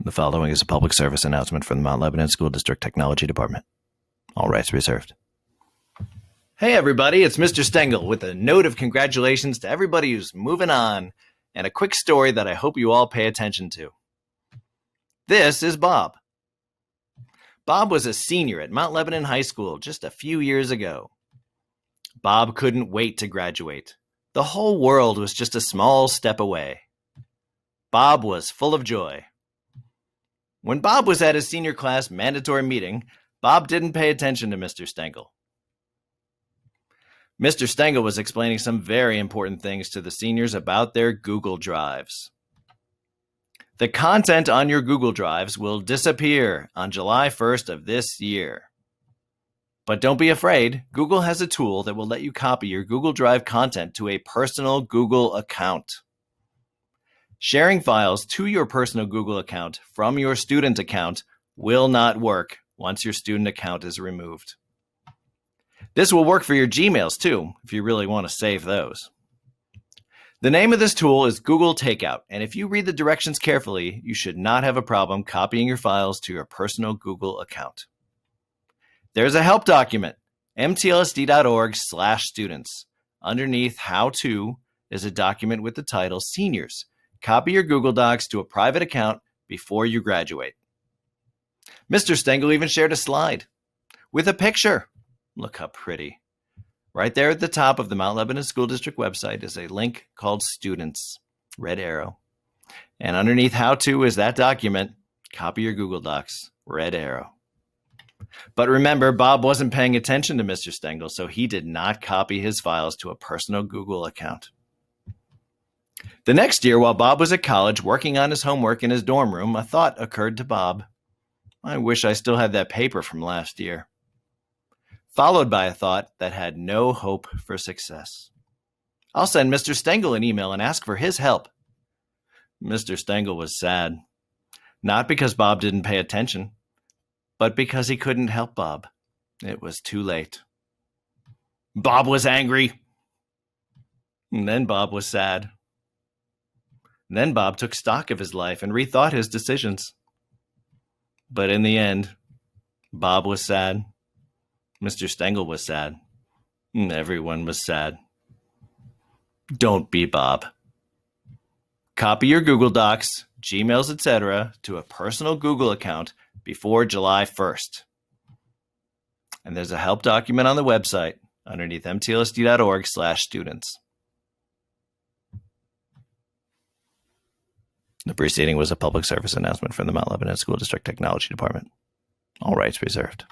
The following is a public service announcement from the Mount Lebanon School District Technology Department. All rights reserved. Hey everybody, it's Mr. Stengel with a note of congratulations to everybody who's moving on and a quick story that I hope you all pay attention to. This is Bob. Bob was a senior at Mount Lebanon High School just a few years ago. Bob couldn't wait to graduate. The whole world was just a small step away. Bob was full of joy. When Bob was at his senior class mandatory meeting, Bob didn't pay attention to Mr. Stengel. Mr. Stengel was explaining some very important things to the seniors about their Google Drives. The content on your Google Drives will disappear on July 1st of this year. But don't be afraid, Google has a tool that will let you copy your Google Drive content to a personal Google account. Sharing files to your personal Google account from your student account will not work once your student account is removed. This will work for your Gmails too, if you really want to save those. The name of this tool is Google Takeout, and if you read the directions carefully, you should not have a problem copying your files to your personal Google account. There's a help document, mtlsd.org/students. Underneath How To is a document with the title Seniors. Copy your Google Docs to a private account before you graduate. Mr. Stengel even shared a slide with a picture. Look how pretty. Right there at the top of the Mount Lebanon School District website is a link called Students, red arrow. And underneath How To is that document, copy your Google Docs, red arrow. But remember, Bob wasn't paying attention to Mr. Stengel, so he did not copy his files to a personal Google account. The next year, while Bob was at college working on his homework in his dorm room, a thought occurred to Bob. I wish I still had that paper from last year. Followed by a thought that had no hope for success. I'll send Mr. Stengel an email and ask for his help. Mr. Stengel was sad. Not because Bob didn't pay attention, but because he couldn't help Bob. It was too late. Bob was angry. And then Bob was sad. And then Bob took stock of his life and rethought his decisions. But in the end, Bob was sad. Mr. Stengel was sad. And everyone was sad. Don't be Bob. Copy your Google Docs, Gmails, etc. to a personal Google account before July 1st. And there's a help document on the website underneath mtlsd.org/students. The preceding was a public service announcement from the Mount Lebanon School District Technology Department. All rights reserved.